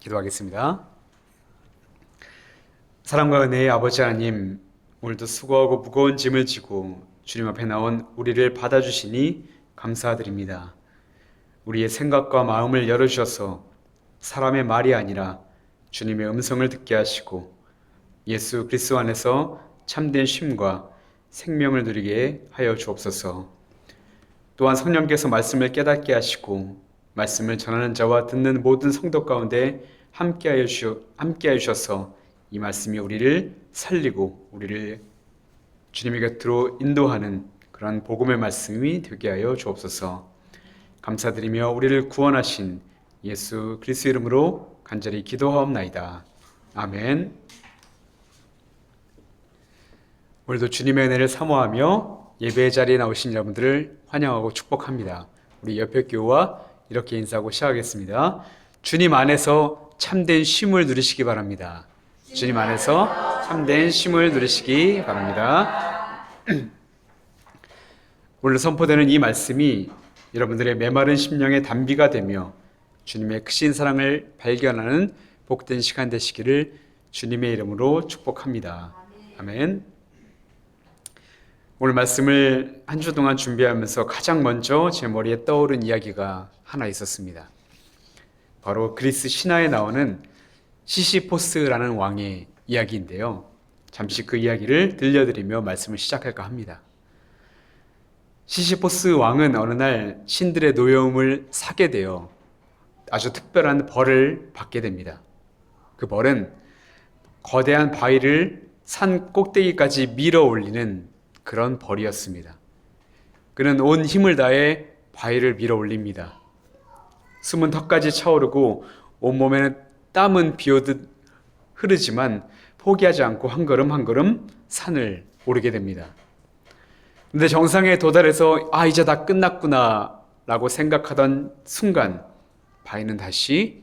기도하겠습니다. 사랑과 은혜의 아버지 하나님, 오늘도 수고하고 무거운 짐을 지고 주님 앞에 나온 우리를 받아주시니 감사드립니다. 우리의 생각과 마음을 열어주셔서 사람의 말이 아니라 주님의 음성을 듣게 하시고 예수 그리스도 안에서 참된 쉼과 생명을 누리게 하여 주옵소서. 또한 성령께서 말씀을 깨닫게 하시고 말씀을 전하는 자와 듣는 모든 성도 가운데 함께하여 주셔서 이 말씀이 우리를 살리고 우리를 주님의 곁으로 인도하는 그런 복음의 말씀이 되게 하여 주옵소서. 감사드리며 우리를 구원하신 예수 그리스도 이름으로 간절히 기도하옵나이다. 아멘. 오늘도 주님의 은혜를 사모하며 예배의 자리에 나오신 여러분들을 환영하고 축복합니다. 우리 옆에 교우와 이렇게 인사하고 시작하겠습니다. 주님 안에서 참된 쉼을 누리시기 바랍니다. 주님 안에서 참된 쉼을 누리시기 바랍니다. 오늘 선포되는 이 말씀이 여러분들의 메마른 심령의 단비가 되며 주님의 크신 사랑을 발견하는 복된 시간 되시기를 주님의 이름으로 축복합니다. 아멘. 오늘 말씀을 한 주 동안 준비하면서 가장 먼저 제 머리에 떠오른 이야기가 하나 있었습니다. 바로 그리스 신화에 나오는 시시포스라는 왕의 이야기인데요. 잠시 그 이야기를 들려드리며 말씀을 시작할까 합니다. 시시포스 왕은 어느 날 신들의 노여움을 사게 되어 아주 특별한 벌을 받게 됩니다. 그 벌은 거대한 바위를 산 꼭대기까지 밀어 올리는 그런 벌이었습니다. 그는 온 힘을 다해 바위를 밀어 올립니다. 숨은 턱까지 차오르고 온몸에는 땀은 비오듯 흐르지만 포기하지 않고 한 걸음 한 걸음 산을 오르게 됩니다. 근데 정상에 도달해서 이제 다 끝났구나 라고 생각하던 순간 바위는 다시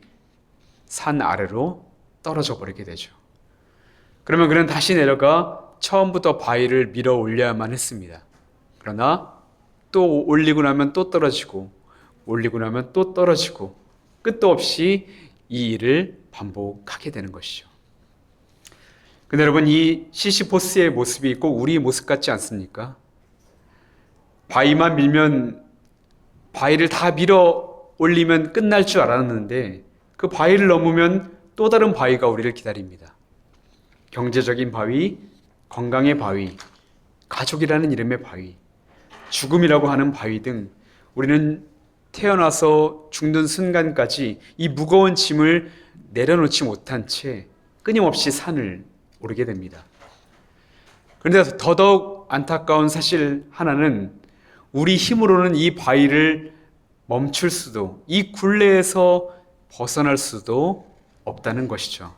산 아래로 떨어져 버리게 되죠. 그러면 그는 다시 내려가 처음부터 바위를 밀어 올려야만 했습니다. 그러나 또 올리고 나면 또 떨어지고 올리고 나면 또 떨어지고 끝도 없이 이 일을 반복하게 되는 것이죠. 근데 여러분, 이 시시포스의 모습이 꼭 우리 모습 같지 않습니까? 바위만 밀면 바위를 다 밀어 올리면 끝날 줄 알았는데 그 바위를 넘으면 또 다른 바위가 우리를 기다립니다. 경제적인 바위, 건강의 바위, 가족이라는 이름의 바위, 죽음이라고 하는 바위 등 우리는 태어나서 죽는 순간까지 이 무거운 짐을 내려놓지 못한 채 끊임없이 산을 오르게 됩니다. 그런데 더더욱 안타까운 사실 하나는 우리 힘으로는 이 바위를 멈출 수도, 이 굴레에서 벗어날 수도 없다는 것이죠.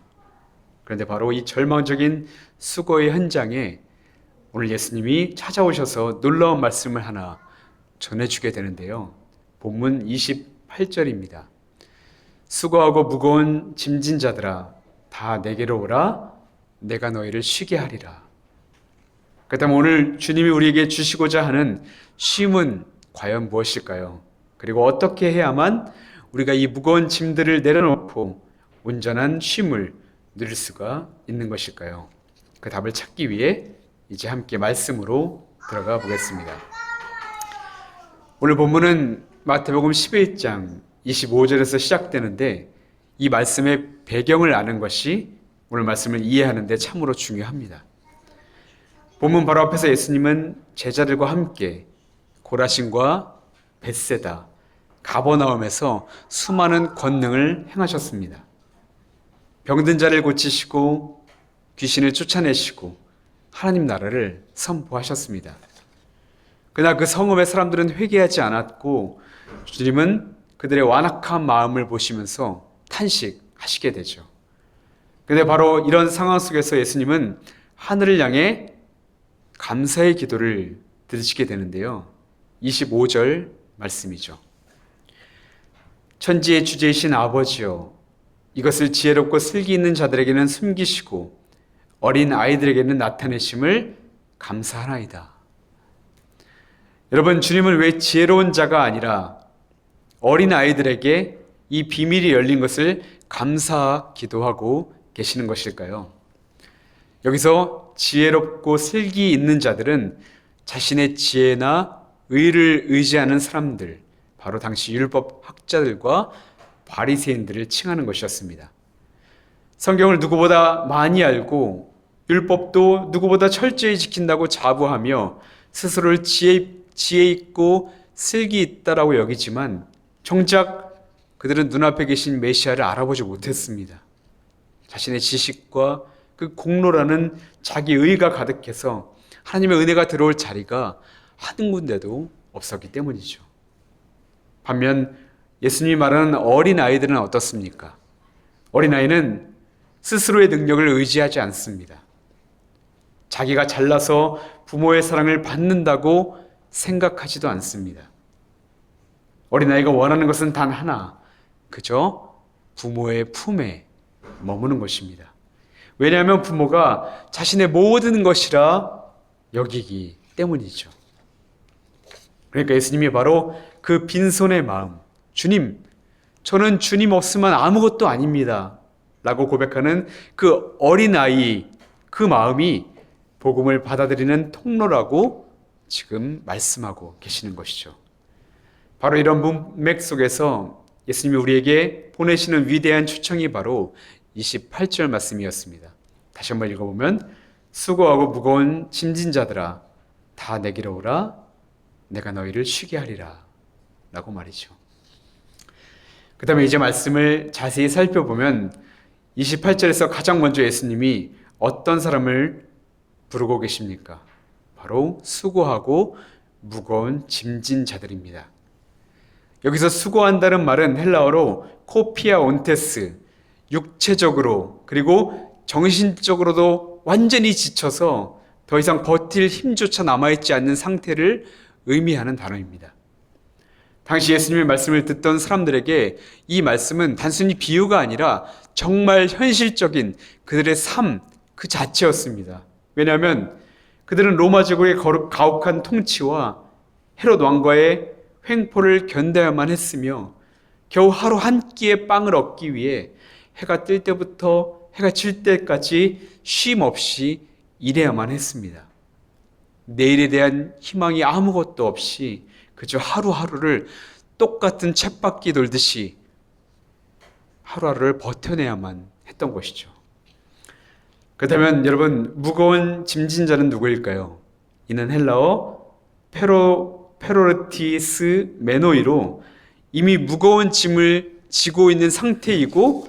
그런데 바로 이 절망적인 수고의 현장에 오늘 예수님이 찾아오셔서 놀라운 말씀을 하나 전해주게 되는데요. 본문 28절입니다. 수고하고 무거운 짐진 자들아 다 내게로 오라 내가 너희를 쉬게 하리라. 그렇다면 오늘 주님이 우리에게 주시고자 하는 쉼은 과연 무엇일까요? 그리고 어떻게 해야만 우리가 이 무거운 짐들을 내려놓고 온전한 쉼을 누릴 수가 있는 것일까요? 그 답을 찾기 위해 이제 함께 말씀으로 들어가 보겠습니다. 오늘 본문은 마태복음 11장 25절에서 시작되는데 이 말씀의 배경을 아는 것이 오늘 말씀을 이해하는 데 참으로 중요합니다. 본문 바로 앞에서 예수님은 제자들과 함께 고라신과 벳세다, 가버나움에서 수많은 권능을 행하셨습니다. 병든 자를 고치시고 귀신을 쫓아내시고 하나님 나라를 선포하셨습니다. 그러나 그 성읍의 사람들은 회개하지 않았고 주님은 그들의 완악한 마음을 보시면서 탄식하시게 되죠. 그런데 바로 이런 상황 속에서 예수님은 하늘을 향해 감사의 기도를 드리시게 되는데요. 25절 말씀이죠. 천지의 주제이신 아버지여, 이것을 지혜롭고 슬기 있는 자들에게는 숨기시고 어린 아이들에게는 나타내심을 감사하나이다. 여러분, 주님은 왜 지혜로운 자가 아니라 어린 아이들에게 이 비밀이 열린 것을 감사 기도하고 계시는 것일까요? 여기서 지혜롭고 슬기 있는 자들은 자신의 지혜나 의를 의지하는 사람들, 바로 당시 율법 학자들과 바리새인들을 칭하는 것이었습니다. 성경을 누구보다 많이 알고 율법도 누구보다 철저히 지킨다고 자부하며 스스로를 지혜 있고 슬기 있다라고 여기지만 정작 그들은 눈앞에 계신 메시아를 알아보지 못했습니다. 자신의 지식과 그 공로라는 자기 의가 가득해서 하나님의 은혜가 들어올 자리가 한 군데도 없었기 때문이죠. 반면 예수님이 말하는 어린아이들은 어떻습니까? 어린아이는 스스로의 능력을 의지하지 않습니다. 자기가 잘나서 부모의 사랑을 받는다고 생각하지도 않습니다. 어린아이가 원하는 것은 단 하나, 그저 부모의 품에 머무는 것입니다. 왜냐하면 부모가 자신의 모든 것이라 여기기 때문이죠. 그러니까 예수님이 바로 그 빈손의 마음, 주님, 저는 주님 없으면 아무것도 아닙니다 라고 고백하는 그 어린아이, 그 마음이 복음을 받아들이는 통로라고 지금 말씀하고 계시는 것이죠. 바로 이런 문맥 속에서 예수님이 우리에게 보내시는 위대한 초청이 바로 28절 말씀이었습니다. 다시 한번 읽어보면 수고하고 무거운 짐진 자들아 다 내게로 오라 내가 너희를 쉬게 하리라 라고 말이죠. 그 다음에 이제 말씀을 자세히 살펴보면 28절에서 가장 먼저 예수님이 어떤 사람을 부르고 계십니까? 바로 수고하고 무거운 짐진 자들입니다. 여기서 수고한다는 말은 헬라어로 코피아 온테스, 육체적으로 그리고 정신적으로도 완전히 지쳐서 더 이상 버틸 힘조차 남아있지 않는 상태를 의미하는 단어입니다. 당시 예수님의 말씀을 듣던 사람들에게 이 말씀은 단순히 비유가 아니라 정말 현실적인 그들의 삶 그 자체였습니다. 왜냐하면 그들은 로마 제국의 가혹한 통치와 헤롯 왕과의 횡포를 견뎌야만 했으며 겨우 하루 한 끼의 빵을 얻기 위해 해가 뜰 때부터 해가 질 때까지 쉼 없이 일해야만 했습니다. 내일에 대한 희망이 아무것도 없이 그저 하루하루를 똑같은 쳇바퀴 돌듯이 하루하루를 버텨내야만 했던 것이죠. 그렇다면 여러분, 무거운 짐진 자는 누구일까요? 이는 헬라어 페로르티스 메노이로 이미 무거운 짐을 지고 있는 상태이고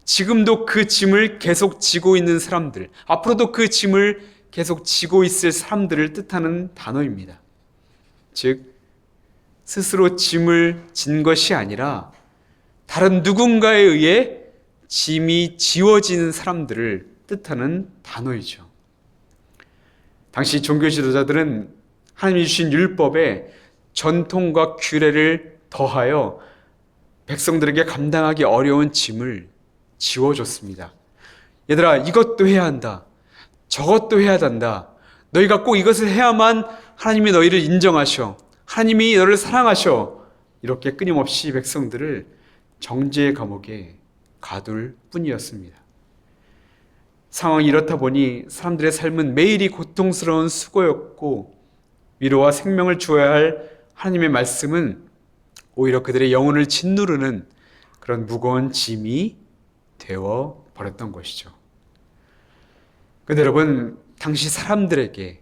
지금도 그 짐을 계속 지고 있는 사람들, 앞으로도 그 짐을 계속 지고 있을 사람들을 뜻하는 단어입니다. 즉 스스로 짐을 진 것이 아니라 다른 누군가에 의해 짐이 지워지는 사람들을 뜻하는 단어이죠. 당시 종교 지도자들은 하나님이 주신 율법에 전통과 규례를 더하여 백성들에게 감당하기 어려운 짐을 지워줬습니다. 얘들아, 이것도 해야 한다. 저것도 해야 한다. 너희가 꼭 이것을 해야만 하나님이 너희를 인정하셔. 하나님이 너를 사랑하셔. 이렇게 끊임없이 백성들을 정죄의 감옥에 가둘 뿐이었습니다. 상황이 이렇다 보니 사람들의 삶은 매일이 고통스러운 수고였고 위로와 생명을 주어야 할 하나님의 말씀은 오히려 그들의 영혼을 짓누르는 그런 무거운 짐이 되어 버렸던 것이죠. 그런데 여러분, 당시 사람들에게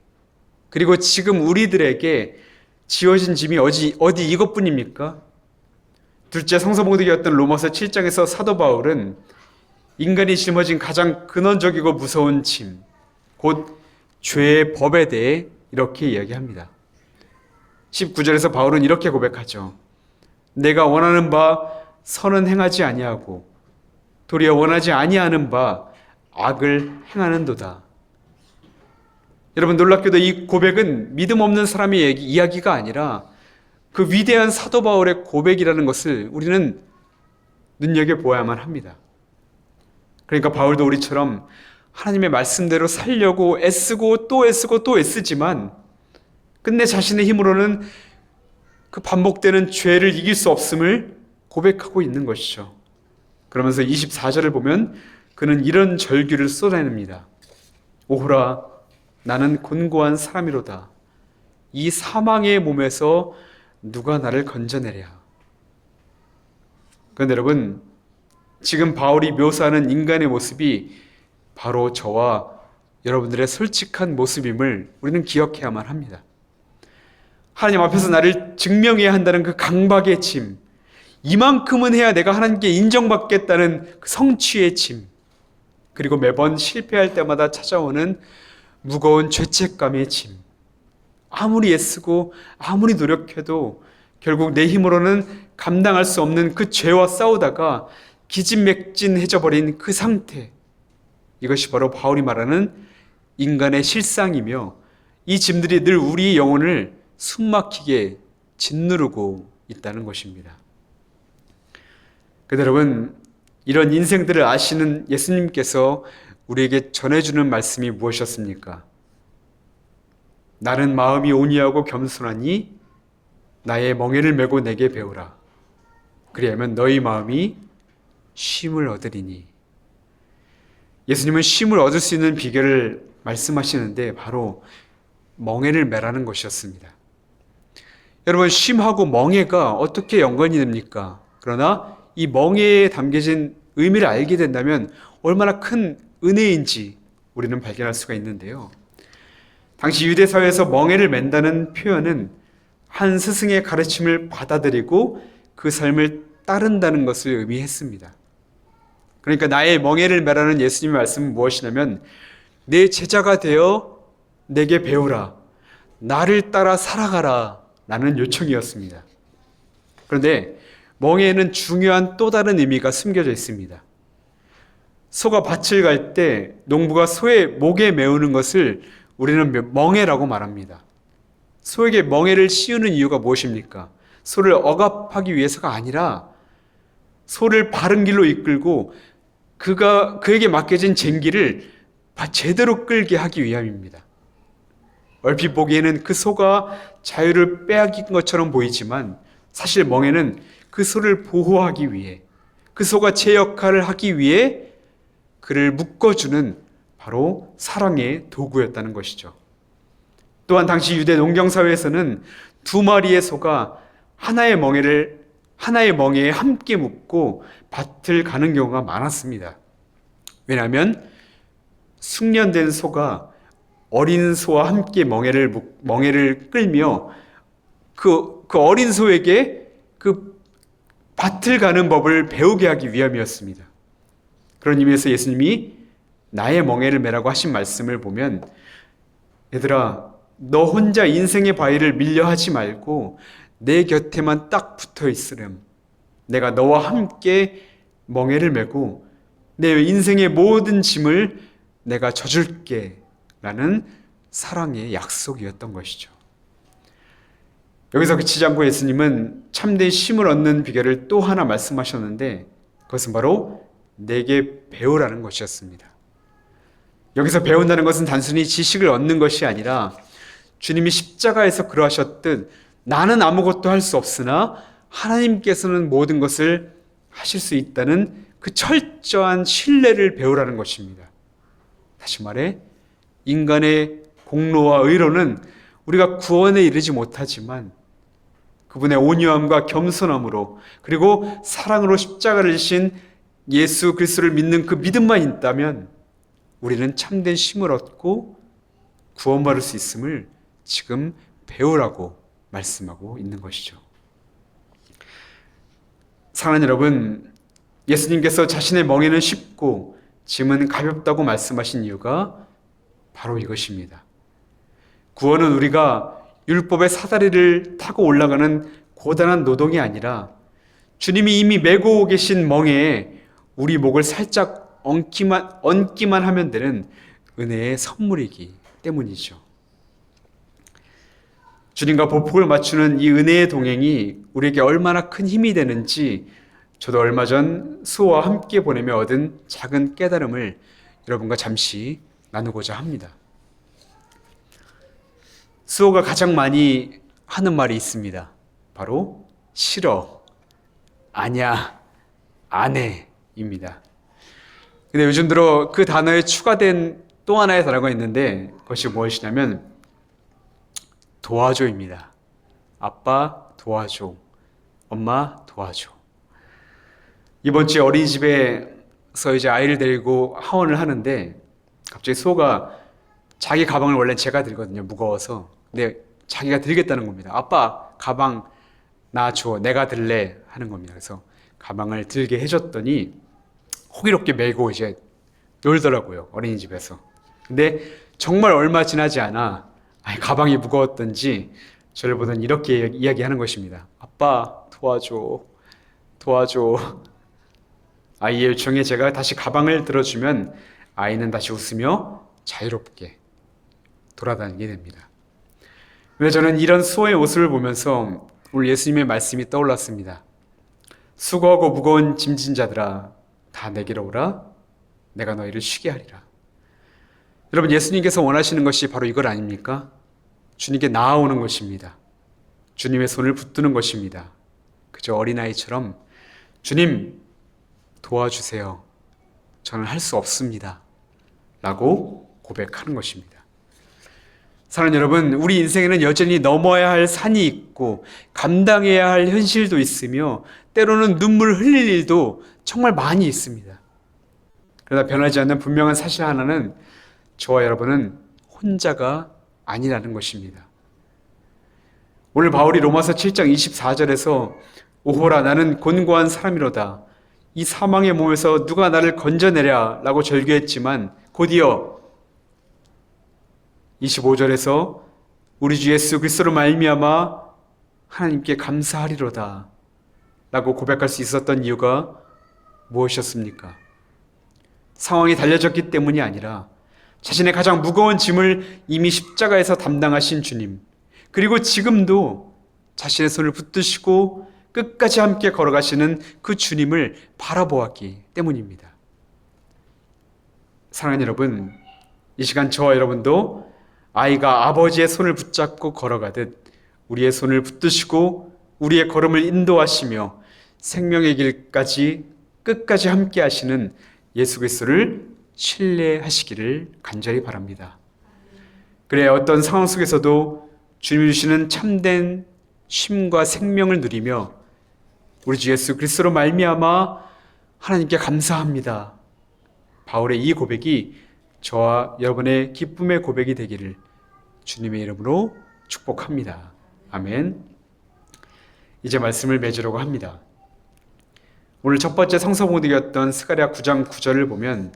그리고 지금 우리들에게 지어진 짐이 어디 이것뿐입니까? 둘째 성서봉독이었던 로마서 7장에서 사도 바울은 인간이 짊어진 가장 근원적이고 무서운 짐, 곧 죄의 법에 대해 이렇게 이야기합니다. 19절에서 바울은 이렇게 고백하죠. 내가 원하는 바 선은 행하지 아니하고 도리어 원하지 아니하는 바 악을 행하는도다. 여러분, 놀랍게도 이 고백은 믿음 없는 사람의 이야기가 아니라 그 위대한 사도 바울의 고백이라는 것을 우리는 눈여겨보아야만 합니다. 그러니까 바울도 우리처럼 하나님의 말씀대로 살려고 애쓰고 또 애쓰고 또 애쓰지만 끝내 자신의 힘으로는 그 반복되는 죄를 이길 수 없음을 고백하고 있는 것이죠. 그러면서 24절을 보면 그는 이런 절규를 쏟아냅니다. 오호라, 나는 곤고한 사람이로다. 이 사망의 몸에서 누가 나를 건져내랴. 그런데 여러분, 지금 바울이 묘사하는 인간의 모습이 바로 저와 여러분들의 솔직한 모습임을 우리는 기억해야만 합니다. 하나님 앞에서 나를 증명해야 한다는 그 강박의 짐, 이만큼은 해야 내가 하나님께 인정받겠다는 그 성취의 짐, 그리고 매번 실패할 때마다 찾아오는 무거운 죄책감의 짐. 아무리 애쓰고 아무리 노력해도 결국 내 힘으로는 감당할 수 없는 그 죄와 싸우다가 기진맥진해져 버린 그 상태. 이것이 바로 바울이 말하는 인간의 실상이며 이 짐들이 늘 우리의 영혼을 숨막히게 짓누르고 있다는 것입니다. 그런데 여러분, 이런 인생들을 아시는 예수님께서 우리에게 전해주는 말씀이 무엇이었습니까? 나는 마음이 온유하고 겸손하니 나의 멍에를 메고 내게 배우라. 그리하면 너희 마음이 쉼을 얻으리니. 예수님은 쉼을 얻을 수 있는 비결을 말씀하시는데 바로 멍에를 매라는 것이었습니다. 여러분, 쉼하고 멍에가 어떻게 연관이 됩니까? 그러나 이 멍에에 담겨진 의미를 알게 된다면 얼마나 큰 은혜인지 우리는 발견할 수가 있는데요. 당시 유대 사회에서 멍에를 맨다는 표현은 한 스승의 가르침을 받아들이고 그 삶을 따른다는 것을 의미했습니다. 그러니까 나의 멍에를 매라는 예수님의 말씀은 무엇이냐면 내 제자가 되어 내게 배우라, 나를 따라 살아가라 라는 요청이었습니다. 그런데 멍에에는 중요한 또 다른 의미가 숨겨져 있습니다. 소가 밭을 갈 때 농부가 소의 목에 메우는 것을 우리는 멍에라고 말합니다. 소에게 멍에를 씌우는 이유가 무엇입니까? 소를 억압하기 위해서가 아니라 소를 바른 길로 이끌고 그에게 맡겨진 쟁기를 제대로 끌게 하기 위함입니다. 얼핏 보기에는 그 소가 자유를 빼앗긴 것처럼 보이지만 사실 멍에는 그 소를 보호하기 위해, 그 소가 제 역할을 하기 위해 그를 묶어주는 바로 사랑의 도구였다는 것이죠. 또한 당시 유대 농경사회에서는 두 마리의 소가 하나의 멍에에 함께 묶고 밭을 가는 경우가 많았습니다. 왜냐하면 숙련된 소가 어린 소와 함께 멍에를 끌며 그 어린 소에게 그 밭을 가는 법을 배우게 하기 위함이었습니다. 그런 의미에서 예수님이 나의 멍에를 매라고 하신 말씀을 보면 얘들아, 너 혼자 인생의 바위를 밀려 하지 말고 내 곁에만 딱 붙어 있으렴. 내가 너와 함께 멍에를 메고 내 인생의 모든 짐을 내가 져줄게 라는 사랑의 약속이었던 것이죠. 여기서 그치지 않고 예수님은 참된 쉼을 얻는 비결을 또 하나 말씀하셨는데 그것은 바로 내게 배우라는 것이었습니다. 여기서 배운다는 것은 단순히 지식을 얻는 것이 아니라 주님이 십자가에서 그러하셨듯 나는 아무것도 할 수 없으나 하나님께서는 모든 것을 하실 수 있다는 그 철저한 신뢰를 배우라는 것입니다. 다시 말해 인간의 공로와 의로는 우리가 구원에 이르지 못하지만 그분의 온유함과 겸손함으로 그리고 사랑으로 십자가를 지신 예수 그리스도를 믿는 그 믿음만 있다면 우리는 참된 쉼을 얻고 구원받을 수 있음을 지금 배우라고 말씀하고 있는 것이죠. 사랑하는 여러분, 예수님께서 자신의 멍에는 쉽고 짐은 가볍다고 말씀하신 이유가 바로 이것입니다. 구원은 우리가 율법의 사다리를 타고 올라가는 고단한 노동이 아니라 주님이 이미 메고 계신 멍에에 우리 목을 살짝 얹기만 하면 되는 은혜의 선물이기 때문이죠. 주님과 보폭을 맞추는 이 은혜의 동행이 우리에게 얼마나 큰 힘이 되는지 저도 얼마 전 수호와 함께 보내며 얻은 작은 깨달음을 여러분과 잠시 나누고자 합니다. 수호가 가장 많이 하는 말이 있습니다. 바로 싫어, 아냐, 안 해 근데 요즘 들어 그 단어에 추가된 또 하나의 단어가 있는데 그것이 무엇이냐면 도와줘입니다. 아빠 도와줘. 엄마 도와줘. 이번 주에 어린이집에서 이제 아이를 데리고 하원을 하는데 갑자기 수호가 자기 가방을 원래 제가 들거든요. 무거워서. 근데 자기가 들겠다는 겁니다. 아빠 가방 나 줘. 내가 들래 하는 겁니다. 그래서 가방을 들게 해줬더니 호기롭게 메고 이제 놀더라고요. 어린이집에서. 근데 정말 얼마 지나지 않아 가방이 무거웠던지 저를 보더니 이렇게 이야기하는 것입니다. 아빠 도와줘. 도와줘. 아이의 요청에 제가 다시 가방을 들어주면 아이는 다시 웃으며 자유롭게 돌아다니게 됩니다. 근데 저는 이런 수호의 모습을 보면서 오늘 예수님의 말씀이 떠올랐습니다. 수고하고 무거운 짐진 자들아 다 내게로 오라. 내가 너희를 쉬게 하리라. 여러분, 예수님께서 원하시는 것이 바로 이걸 아닙니까? 주님께 나아오는 것입니다. 주님의 손을 붙드는 것입니다. 그저 어린아이처럼 주님 도와주세요. 저는 할 수 없습니다. 라고 고백하는 것입니다. 사랑하는 여러분, 우리 인생에는 여전히 넘어야 할 산이 있고 감당해야 할 현실도 있으며 때로는 눈물 흘릴 일도 정말 많이 있습니다. 그러나 변하지 않는 분명한 사실 하나는 저와 여러분은 혼자가 아니라는 것입니다. 오늘 바울이 로마서 7장 24절에서 오호라 나는 곤고한 사람이로다. 이 사망의 몸에서 누가 나를 건져내랴 라고 절규했지만 곧이어 25절에서 우리 주 예수 그리스도로 말미암아 하나님께 감사하리로다 라고 고백할 수 있었던 이유가 무엇이었습니까? 상황이 달려졌기 때문이 아니라 자신의 가장 무거운 짐을 이미 십자가에서 담당하신 주님, 그리고 지금도 자신의 손을 붙드시고 끝까지 함께 걸어가시는 그 주님을 바라보았기 때문입니다. 사랑하는 여러분, 이 시간 저와 여러분도 아이가 아버지의 손을 붙잡고 걸어가듯 우리의 손을 붙드시고 우리의 걸음을 인도하시며 생명의 길까지 끝까지 함께 하시는 예수 그리스도를 신뢰하시기를 간절히 바랍니다. 그래야 어떤 상황 속에서도 주님이 주시는 참된 쉼과 생명을 누리며 우리 주 예수 그리스도로 말미암아 하나님께 감사합니다. 바울의 이 고백이 저와 여러분의 기쁨의 고백이 되기를 주님의 이름으로 축복합니다. 아멘. 이제 말씀을 맺으려고 합니다. 오늘 첫 번째 성서봉독이었던 스가랴 9장 9절을 보면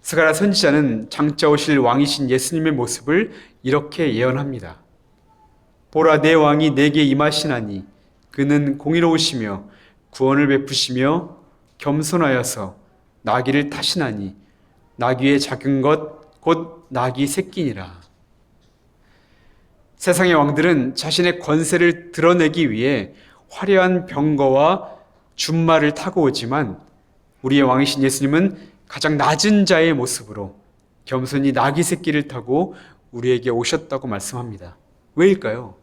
스가랴 선지자는 장차 오실 왕이신 예수님의 모습을 이렇게 예언합니다. 보라 내 왕이 내게 임하시나니 그는 공의로우시며 구원을 베푸시며 겸손하여서 나귀를 타시나니 나귀의 작은 것 곧 나귀 새끼니라. 세상의 왕들은 자신의 권세를 드러내기 위해 화려한 병거와 준말을 타고 오지만 우리의 왕이신 예수님은 가장 낮은 자의 모습으로 겸손히 나귀 새끼를 타고 우리에게 오셨다고 말씀합니다. 왜일까요?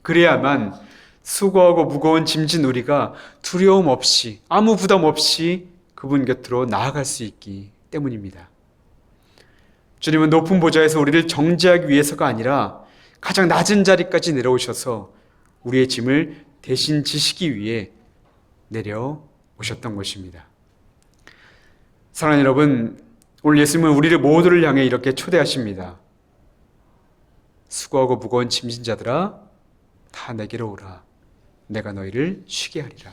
그래야만 수고하고 무거운 짐진 우리가 두려움 없이 아무 부담 없이 그분 곁으로 나아갈 수 있기 때문입니다. 주님은 높은 보좌에서 우리를 정죄하기 위해서가 아니라 가장 낮은 자리까지 내려오셔서 우리의 짐을 대신 지시기 위해 내려오셨던 것입니다. 사랑하는 여러분, 오늘 예수님은 우리를 모두를 향해 이렇게 초대하십니다. 수고하고 무거운 짐진 자들아 다 내게로 오라. 내가 너희를 쉬게 하리라.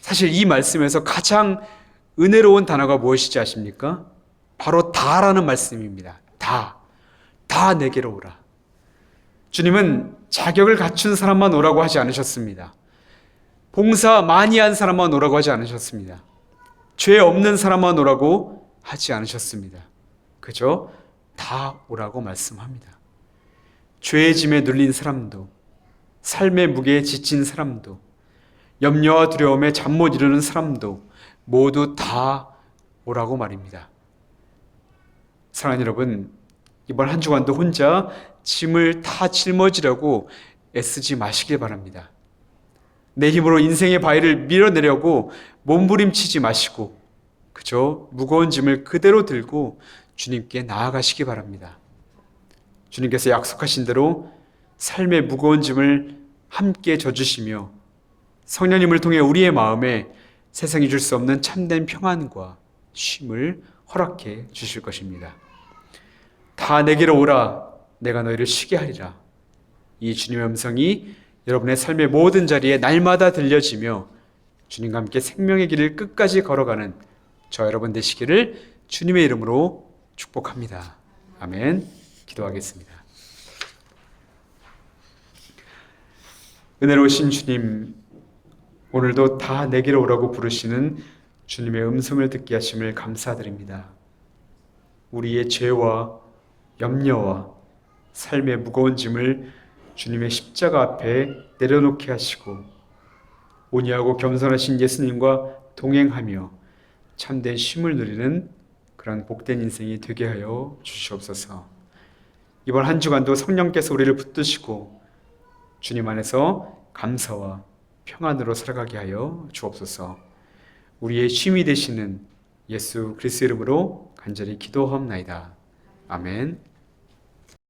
사실 이 말씀에서 가장 은혜로운 단어가 무엇이지 아십니까? 바로 다라는 말씀입니다. 다 내게로 오라. 주님은 자격을 갖춘 사람만 오라고 하지 않으셨습니다. 봉사 많이 한 사람만 오라고 하지 않으셨습니다. 죄 없는 사람만 오라고 하지 않으셨습니다. 그저 다 오라고 말씀합니다. 죄의 짐에 눌린 사람도, 삶의 무게에 지친 사람도, 염려와 두려움에 잠 못 이루는 사람도 모두 다 오라고 말입니다. 사랑하는 여러분, 이번 한 주간도 혼자 짐을 다 짊어지려고 애쓰지 마시길 바랍니다. 내 힘으로 인생의 바위를 밀어내려고 몸부림치지 마시고 그저 무거운 짐을 그대로 들고 주님께 나아가시기 바랍니다. 주님께서 약속하신 대로 삶의 무거운 짐을 함께 져주시며 성령님을 통해 우리의 마음에 세상이 줄 수 없는 참된 평안과 쉼을 허락해 주실 것입니다. 다 내게로 오라, 내가 너희를 쉬게 하리라. 이 주님의 음성이 여러분의 삶의 모든 자리에 날마다 들려지며 주님과 함께 생명의 길을 끝까지 걸어가는 저 여러분 되시기를 주님의 이름으로 축복합니다. 아멘. 기도하겠습니다. 은혜로우신 주님, 오늘도 다 내게로 오라고 부르시는 주님의 음성을 듣게 하심을 감사드립니다. 우리의 죄와 염려와 삶의 무거운 짐을 주님의 십자가 앞에 내려놓게 하시고 온유하고 겸손하신 예수님과 동행하며 참된 쉼을 누리는 그런 복된 인생이 되게 하여 주시옵소서. 이번 한 주간도 성령께서 우리를 붙드시고 주님 안에서 감사와 평안으로 살아가게 하여 주옵소서. 우리의 쉼이 되시는 예수 그리스도 이름으로 간절히 기도하옵나이다. 아멘.